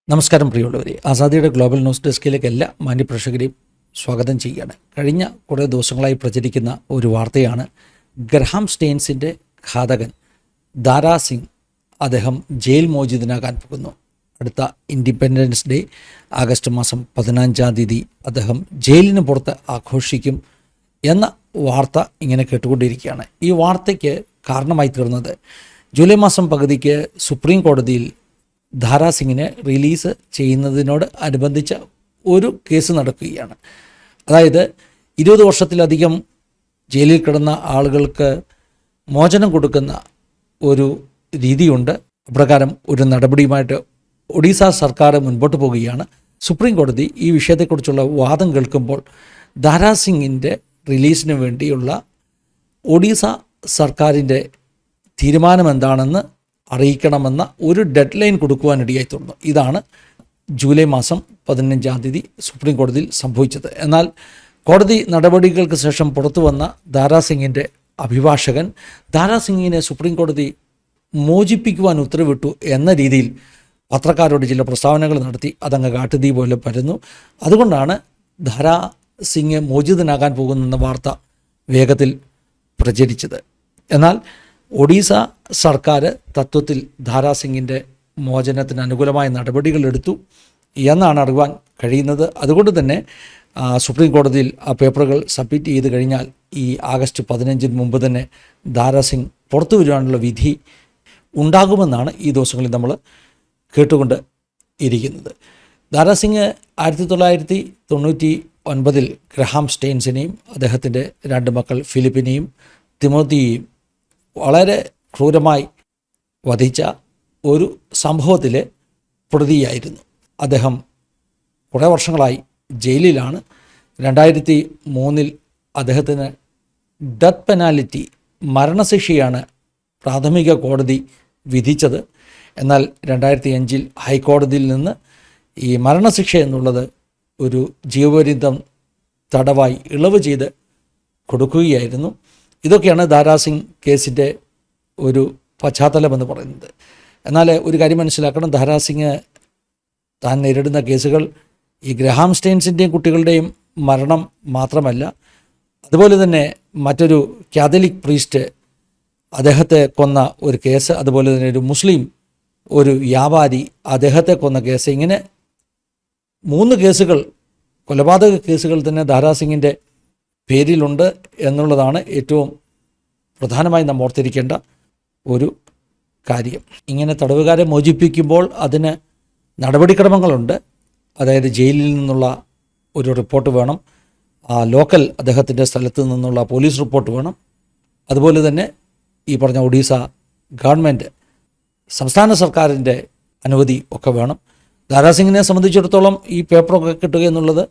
നമസ്കാരം പ്രിയമുള്ളവരെ, ആസാദിയുടെ global news ഡെസ്കിലേക്ക് എല്ലാ മാന്യപ്രേക്ഷകരെയും സ്വാഗതം ചെയ്യുകയാണ്. കഴിഞ്ഞ കുറേ ദിവസങ്ങളായി പ്രചരിക്കുന്ന ഒരു വാർത്തയാണ് ഗ്രഹാം സ്റ്റെയിൻസിൻ്റെ ഘാതകൻ ദാരാ സിംഗ് അദ്ദേഹം ജയിൽ മോചിതനാകാൻ പോകുന്നു. അടുത്ത ഇൻഡിപെൻഡൻസ് ഡേ ആഗസ്റ്റ് മാസം 15 അദ്ദേഹം ജയിലിന് പുറത്ത് ആഘോഷിക്കും എന്ന വാർത്ത ഇങ്ങനെ കേട്ടുകൊണ്ടിരിക്കുകയാണ്. ഈ വാർത്തയ്ക്ക് കാരണമായി തീർന്നത് ജൂലൈ മാസം പകുതിക്ക് സുപ്രീം കോടതിയിൽ ദാരാ സിംഗിനെ റിലീസ് ചെയ്യുന്നതിനോട് അനുബന്ധിച്ച ഒരു കേസ് നടക്കുകയാണ്. അതായത് 20 വർഷത്തിലധികം ജയിലിൽ കിടന്ന ആളുകൾക്ക് മോചനം കൊടുക്കുന്ന ഒരു രീതിയുണ്ട്. അപ്രകാരം ഒരു നടപടിയുമായിട്ട് ഒഡീസ സർക്കാർ മുൻപോട്ട് പോവുകയാണ്. സുപ്രീം കോടതി ഈ വിഷയത്തെക്കുറിച്ചുള്ള വാദം കേൾക്കുമ്പോൾ ദാരാ സിംഗിൻ്റെ റിലീസിന് വേണ്ടിയുള്ള ഒഡീസ സർക്കാരിൻ്റെ തീരുമാനം എന്താണെന്ന് അറിയിക്കണമെന്ന ഒരു ഡെഡ് ലൈൻ കൊടുക്കുവാനിടയായി തീർന്നു. ഇതാണ് ജൂലൈ മാസം 15 സുപ്രീം കോടതിയിൽ സംഭവിച്ചത്. എന്നാൽ കോടതി നടപടികൾക്ക് ശേഷം പുറത്തു വന്ന ദാരാ സിംഗിൻ്റെ അഭിഭാഷകൻ ദാരാ സിംഗിനെ സുപ്രീം കോടതി മോചിപ്പിക്കുവാൻ ഉത്തരവിട്ടു എന്ന രീതിയിൽ പത്രക്കാരോട് ചില പ്രസ്താവനകൾ നടത്തി. അതങ്ങ് കാട്ടുതീ പോലെ പരന്നു. അതുകൊണ്ടാണ് ദാരാ സിംഗ് മോചിതനാകാൻ പോകുന്നെന്ന വാർത്ത വേഗത്തിൽ പ്രചരിച്ചത്. എന്നാൽ ഒഡീസ സർക്കാർ തത്വത്തിൽ ദാരാ സിംഗിൻ്റെ മോചനത്തിന് അനുകൂലമായ നടപടികൾ എടുത്തു എന്നാണ് അറിയാൻ കഴിയുന്നത്. അതുകൊണ്ട് തന്നെ സുപ്രീം കോടതിയിൽ ആ പേപ്പറുകൾ സബ്മിറ്റ് ചെയ്ത് കഴിഞ്ഞാൽ ഈ ആഗസ്റ്റ് 15 മുമ്പ് തന്നെ ദാരാ സിംഗ് പുറത്തു വരുവാനുള്ള വിധി ഉണ്ടാകുമെന്നാണ് ഈ ദിവസങ്ങളിൽ നമ്മൾ കേട്ടുകൊണ്ട് ഇരിക്കുന്നത്. ദാരാ സിംഗ് 1999 ഗ്രഹാം സ്റ്റെയിൻസിനെയും അദ്ദേഹത്തിൻ്റെ 2 മക്കൾ ഫിലിപ്പിനെയും തിമോത്തിയെയും വളരെ ക്രൂരമായി വധിച്ച ഒരു സംഭവത്തിലെ പ്രതിയായിരുന്നു. അദ്ദേഹം കുറേ വർഷങ്ങളായി ജയിലിലാണ്. 2003 അദ്ദേഹത്തിന് ഡെത്ത് പെനാൽറ്റി മരണശിക്ഷയാണ് പ്രാഥമിക കോടതി വിധിച്ചത്. എന്നാൽ 2005 ഹൈക്കോടതിയിൽ നിന്ന് ഈ മരണശിക്ഷ എന്നുള്ളത് ഒരു ജീവപര്യന്തം തടവായി ഇളവ് ചെയ്ത് കൊടുക്കുകയായിരുന്നു. ഇതൊക്കെയാണ് ദാരാ സിംഗ് കേസിൻ്റെ ഒരു പശ്ചാത്തലമെന്ന് പറയുന്നത്. എന്നാൽ ഒരു കാര്യം മനസ്സിലാക്കണം, ദാരാ സിംഗ് താൻ നേരിടുന്ന കേസുകൾ ഈ ഗ്രഹാം സ്റ്റെയിൻസിൻ്റെയും കുട്ടികളുടെയും മരണം മാത്രമല്ല, അതുപോലെ തന്നെ മറ്റൊരു കാത്തലിക് പ്രീസ്റ്റ് അദ്ദേഹത്തെ കൊന്ന ഒരു കേസ്, അതുപോലെ തന്നെ ഒരു മുസ്ലിം ഒരു വ്യാപാരി അദ്ദേഹത്തെ കൊന്ന കേസ്, ഇങ്ങനെ 3 കേസുകൾ, കൊലപാതക കേസുകൾ തന്നെ ദാരാ സിംഗിൻ്റെ പേരിലുണ്ട് എന്നുള്ളതാണ് ഏറ്റവും പ്രധാനമായി നാം ഓർത്തിരിക്കേണ്ട ഒരു കാര്യം. ഇങ്ങനെ തടവുകാരെ മോചിപ്പിക്കുമ്പോൾ അതിന് നടപടിക്രമങ്ങളുണ്ട്. അതായത് ജയിലിൽ നിന്നുള്ള ഒരു റിപ്പോർട്ട് വേണം, ലോക്കൽ അദ്ദേഹത്തിൻ്റെ സ്ഥലത്ത് നിന്നുള്ള പോലീസ് റിപ്പോർട്ട് വേണം, അതുപോലെ തന്നെ ഈ പറഞ്ഞ ഒഡീസ ഗവൺമെൻറ് സംസ്ഥാന സർക്കാരിൻ്റെ അനുമതി ഒക്കെ വേണം. ദാരാ സിംഗിനെ സംബന്ധിച്ചിടത്തോളം ഈ പേപ്പറൊക്കെ കിട്ടുക എന്നുള്ളത്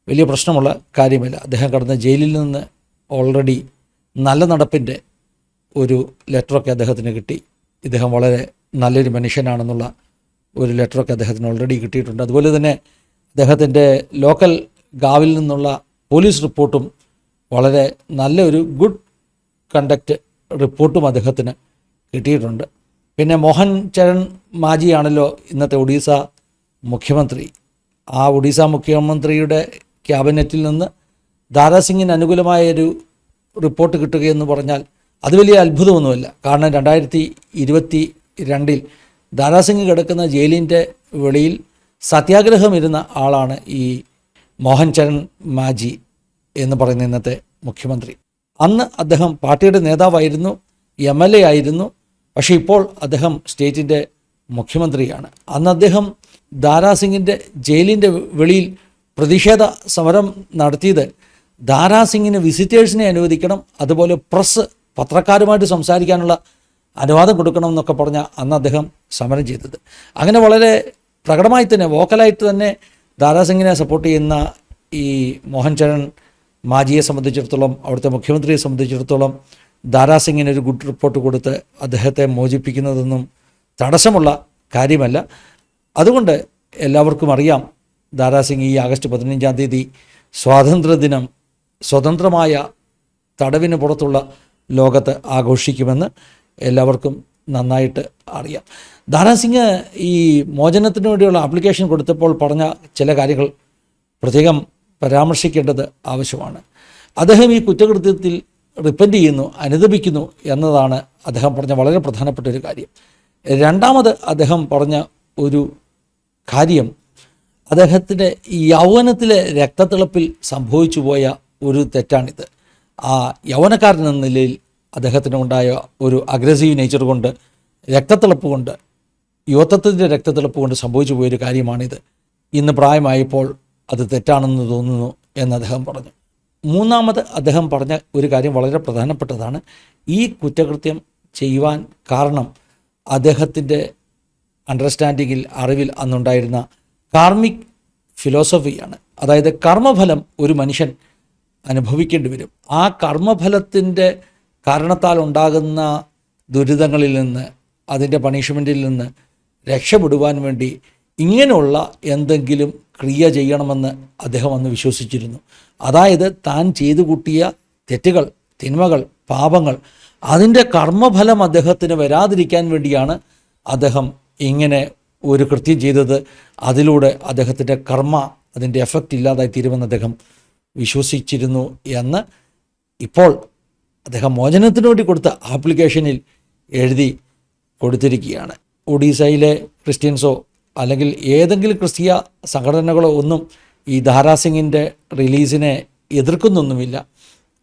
വലിയ പ്രശ്നമുള്ള കാര്യമല്ല. അദ്ദേഹം കടന്ന ജയിലിൽ നിന്ന് ഓൾറെഡി നല്ല നടപ്പിൻ്റെ ഒരു ലെറ്ററൊക്കെ അദ്ദേഹത്തിന് കിട്ടി. ഇദ്ദേഹം വളരെ നല്ലൊരു മനുഷ്യനാണെന്നുള്ള ഒരു ലെറ്ററൊക്കെ അദ്ദേഹത്തിന് ഓൾറെഡി കിട്ടിയിട്ടുണ്ട്. അതുപോലെ തന്നെ അദ്ദേഹത്തിൻ്റെ ലോക്കൽ ഗാവിൽ നിന്നുള്ള പോലീസ് റിപ്പോർട്ടും വളരെ നല്ലൊരു ഗുഡ് കണ്ടക്റ്റ് റിപ്പോർട്ടും അദ്ദേഹത്തിന് കിട്ടിയിട്ടുണ്ട്. പിന്നെ മോഹൻ ചരൺ മാജിയാണല്ലോ ഇന്നത്തെ ഒഡീസ മുഖ്യമന്ത്രി. ആ ഒഡീസ മുഖ്യമന്ത്രിയുടെ ക്യാബിനറ്റിൽ നിന്ന് ദാരാ സിംഗിന് അനുകൂലമായൊരു റിപ്പോർട്ട് കിട്ടുകയെന്ന് പറഞ്ഞാൽ അത് വലിയ അത്ഭുതമൊന്നുമല്ല. കാരണം 2022 ദാരാ സിംഗ് കിടക്കുന്ന ജയിലിൻ്റെ വെളിയിൽ സത്യാഗ്രഹം ഇരുന്ന ആളാണ് ഈ മോഹൻ ചരൺ മാജി എന്ന് പറയുന്ന ഇന്നത്തെ മുഖ്യമന്ത്രി. അന്ന് അദ്ദേഹം പാർട്ടിയുടെ നേതാവായിരുന്നു, MLA ആയിരുന്നു. പക്ഷേ ഇപ്പോൾ അദ്ദേഹം സ്റ്റേറ്റിൻ്റെ മുഖ്യമന്ത്രിയാണ്. അന്ന് അദ്ദേഹം ദാരാ സിംഗിൻ്റെ ജയിലിൻ്റെ വെളിയിൽ പ്രതിഷേധ സമരം നടത്തിയത് ദാരാ സിംഗിന് വിസിറ്റേഴ്സിനെ അനുവദിക്കണം, അതുപോലെ പ്രസ് പത്രക്കാരുമായിട്ട് സംസാരിക്കാനുള്ള അനുവാദം കൊടുക്കണം എന്നൊക്കെ പറഞ്ഞ അന്ന് അദ്ദേഹം സമരം ചെയ്തത്. അങ്ങനെ വളരെ പ്രകടമായി തന്നെ വോക്കലായിട്ട് തന്നെ ദാരാ സിംഗിനെ സപ്പോർട്ട് ചെയ്യുന്ന ഈ മോഹൻ ചരൺ മാജിയെ സംബന്ധിച്ചിടത്തോളം, അവിടുത്തെ മുഖ്യമന്ത്രിയെ സംബന്ധിച്ചിടത്തോളം ദാരാ സിംഗിന് ഒരു ഗുഡ് റിപ്പോർട്ട് കൊടുത്ത് അദ്ദേഹത്തെ മോചിപ്പിക്കുന്നതൊന്നും തടസ്സമുള്ള കാര്യമല്ല. അതുകൊണ്ട് എല്ലാവർക്കും അറിയാം ദാരാ സിംഗ് ഈ ആഗസ്റ്റ് 15 സ്വാതന്ത്ര്യദിനം സ്വതന്ത്രമായ തടവിന് പുറത്തുള്ള ലോകത്ത് ആഘോഷിക്കുമെന്ന് എല്ലാവർക്കും നന്നായിട്ട് അറിയാം. ദാരാ സിംഗ് ഈ മോചനത്തിന് വേണ്ടിയുള്ള ആപ്ലിക്കേഷൻ കൊടുത്തപ്പോൾ പറഞ്ഞ ചില കാര്യങ്ങൾ പ്രത്യേകം പരാമർശിക്കേണ്ടത് ആവശ്യമാണ്. അദ്ദേഹം ഈ കുറ്റകൃത്യത്തിൽ റിപ്പൻറ്റ് ചെയ്യുന്നു, അനുദപിക്കുന്നു എന്നതാണ് അദ്ദേഹം പറഞ്ഞ വളരെ പ്രധാനപ്പെട്ട ഒരു കാര്യം. രണ്ടാമത് അദ്ദേഹം പറഞ്ഞ ഒരു കാര്യം അദ്ദേഹത്തിൻ്റെ യൗവനത്തിലെ രക്തത്തിളപ്പിൽ സംഭവിച്ചു പോയ ഒരു തെറ്റാണിത്. ആ യൗവനക്കാരൻ എന്ന നിലയിൽ അദ്ദേഹത്തിനുണ്ടായ ഒരു അഗ്രസീവ് നേച്ചർ കൊണ്ട്, രക്തത്തിളപ്പ് കൊണ്ട്, യുവത്വത്തിൻ്റെ രക്തത്തിളപ്പ് കൊണ്ട് സംഭവിച്ചു പോയൊരു കാര്യമാണിത്. ഇന്ന് പ്രായമായപ്പോൾ അത് തെറ്റാണെന്ന് തോന്നുന്നു എന്ന് അദ്ദേഹം പറഞ്ഞു. മൂന്നാമത് അദ്ദേഹം പറഞ്ഞ ഒരു കാര്യം വളരെ പ്രധാനപ്പെട്ടതാണ്. ഈ കുറ്റകൃത്യം ചെയ്യുവാൻ കാരണം അദ്ദേഹത്തിൻ്റെ അണ്ടർസ്റ്റാൻഡിങ്ങിൽ, അറിവിൽ അന്നുണ്ടായിരുന്ന കാർമിക് ഫിലോസഫിയാണ്. അതായത് കർമ്മഫലം ഒരു മനുഷ്യൻ അനുഭവിക്കേണ്ടി വരും. ആ കർമ്മഫലത്തിൻ്റെ കാരണത്താൽ ഉണ്ടാകുന്ന ദുരിതങ്ങളിൽ നിന്ന്, അതിൻ്റെ പണിഷ്മെൻറ്റിൽ നിന്ന് രക്ഷപ്പെടുവാൻ വേണ്ടി ഇങ്ങനെയുള്ള എന്തെങ്കിലും ക്രിയ ചെയ്യണമെന്ന് അദ്ദേഹം അന്ന് വിശ്വസിച്ചിരുന്നു. അതായത് താൻ ചെയ്തു കൂട്ടിയ തെറ്റുകൾ, തിന്മകൾ, പാപങ്ങൾ, അതിൻ്റെ കർമ്മഫലം അദ്ദേഹത്തിന് വരാതിരിക്കാൻ വേണ്ടിയാണ് അദ്ദേഹം ഇങ്ങനെ ഒരു കൃത്യം ചെയ്തത്. അതിലൂടെ അദ്ദേഹത്തിൻ്റെ കർമ്മ, അതിൻ്റെ എഫക്റ്റ് ഇല്ലാതായി തീരുമെന്ന് അദ്ദേഹം വിശ്വസിച്ചിരുന്നു എന്ന് ഇപ്പോൾ അദ്ദേഹം മോചനത്തിന് വേണ്ടി കൊടുത്ത ആപ്ലിക്കേഷനിൽ എഴുതി കൊടുത്തിരിക്കുകയാണ്. ഒഡീസയിലെ ക്രിസ്ത്യൻസോ അല്ലെങ്കിൽ ഏതെങ്കിലും ക്രിസ്തീയ സംഘടനകളോ ഒന്നും ഈ ദാരാ സിംഗിൻ്റെ റിലീസിനെ എതിർക്കുന്നൊന്നുമില്ല.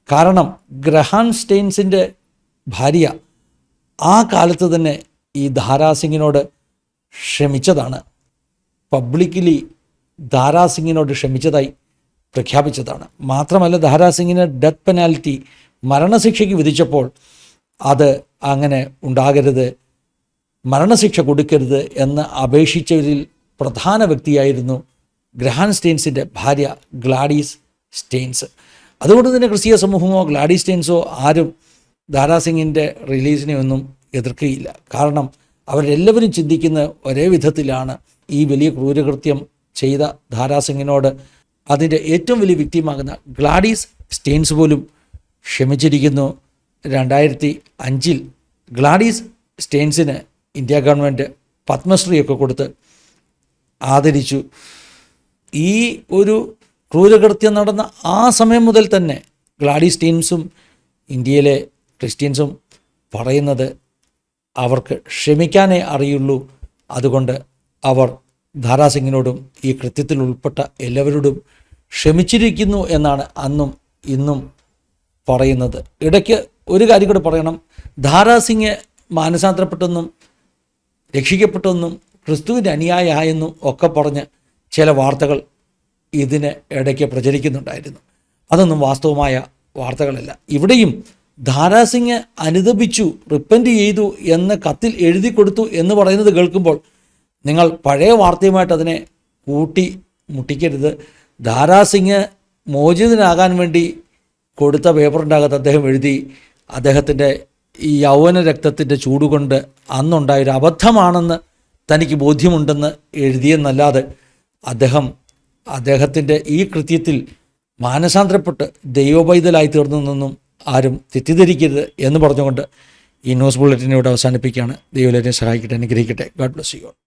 കാരണം ഗ്രഹാം സ്റ്റെയിൻസിൻ്റെ ഭാര്യ ആ കാലത്ത് തന്നെ ഈ ദാരാ സിംഗിനോട് ക്ഷമിച്ചതാണ്. പബ്ലിക്കലി ദാരാ സിംഗിനോട് ക്ഷമിച്ചതായി പ്രഖ്യാപിച്ചതാണ്. മാത്രമല്ല ദാരാ സിംഗിന് ഡെത്ത് പെനാൽറ്റി, മരണശിക്ഷയ്ക്ക് വിധിച്ചപ്പോൾ അത് അങ്ങനെ ഉണ്ടാകരുത്, മരണശിക്ഷ കൊടുക്കരുത് എന്ന് അപേക്ഷിച്ചവരിൽ പ്രധാന വ്യക്തിയായിരുന്നു ഗ്രഹാം സ്റ്റെയിൻസിൻ്റെ ഭാര്യ ഗ്ലാഡീസ് സ്റ്റെയിൻസ്. അതുകൊണ്ട് തന്നെ ക്രിസ്തീയ സമൂഹമോ ഗ്ലാഡീസ് സ്റ്റെയിൻസോ ആരും ദാരാ സിംഗിൻ്റെ റിലീസിനെ ഒന്നും എതിർക്കുകയില്ല. കാരണം അവരെല്ലാവരും ചിന്തിക്കുന്ന ഒരേ വിധത്തിലാണ്. ഈ വലിയ ക്രൂരകൃത്യം ചെയ്ത ദാരാ സിംഗിനോട് അതിൻ്റെ ഏറ്റവും വലിയ വിക്ടിമാകുന്ന ഗ്ലാഡീസ് സ്റ്റെയിൻസ് പോലും ക്ഷമിച്ചിരിക്കുന്നു. 2005 ഗ്ലാഡീസ് സ്റ്റെയിൻസിന് ഇന്ത്യ ഗവൺമെൻറ് പത്മശ്രീയൊക്കെ കൊടുത്ത് ആദരിച്ചു. ഈ ഒരു ക്രൂരകൃത്യം നടന്ന ആ സമയം മുതൽ തന്നെ ഗ്ലാഡീസ് സ്റ്റെയിൻസും ഇന്ത്യയിലെ ക്രിസ്ത്യൻസും പറയുന്നത് അവർക്ക് ക്ഷമിക്കാനേ അറിയുള്ളൂ. അതുകൊണ്ട് അവർ ദാരാ സിംഗിനോടും ഈ കൃത്യത്തിൽ ഉൾപ്പെട്ട എല്ലാവരോടും ക്ഷമിച്ചിരിക്കുന്നു എന്നാണ് അന്നും ഇന്നും പറയുന്നത്. ഇടയ്ക്ക് ഒരു കാര്യം കൂടെ പറയണം. ദാരാ സിംഗ് മാനസാന്തരപ്പെട്ടെന്നും രക്ഷിക്കപ്പെട്ടെന്നും ക്രിസ്തുവിൻ്റെ അനുയായിയായെന്നും ഒക്കെ പറഞ്ഞ് ചില വാർത്തകൾ ഇതിന് ഇടയ്ക്ക് പ്രചരിക്കുന്നുണ്ടായിരുന്നു. അതൊന്നും വാസ്തവമായ വാർത്തകളല്ല. ഇവിടെയും ദാരാ സിംഗ് അനുദപിച്ചു, റിപ്പൻറ്റ് ചെയ്തു എന്ന് കത്തിൽ എഴുതി കൊടുത്തു എന്ന് പറയുന്നത് കേൾക്കുമ്പോൾ നിങ്ങൾ പഴയ വാർത്തയുമായിട്ട് അതിനെ കൂട്ടി മുട്ടിക്കരുത്. ദാരാ സിംഗ് മോചിതനാകാൻ വേണ്ടി കൊടുത്ത പേപ്പറിൻ്റെ അകത്ത് അദ്ദേഹം എഴുതി അദ്ദേഹത്തിൻ്റെ ഈ യൗവന രക്തത്തിൻ്റെ ചൂടുകൊണ്ട് അന്നുണ്ടായൊരു അബദ്ധമാണെന്ന് തനിക്ക് ബോധ്യമുണ്ടെന്ന് എഴുതിയെന്നല്ലാതെ അദ്ദേഹത്തിൻ്റെ ഈ കൃത്യത്തിൽ മാനസാന്തരപ്പെട്ട് ദൈവപൈതലായി തീർന്നെന്നൊന്നും ആരും തെറ്റിദ്ധരിക്കരുത് എന്ന് പറഞ്ഞുകൊണ്ട് ഈ ന്യൂസ് ബുള്ളറ്റിനെ ഇവിടെ അവസാനിപ്പിക്കുകയാണ്. ദൈവം എല്ലാവരെയും സഹായിക്കട്ടെ, അനുഗ്രഹിക്കട്ടെ. God bless you all.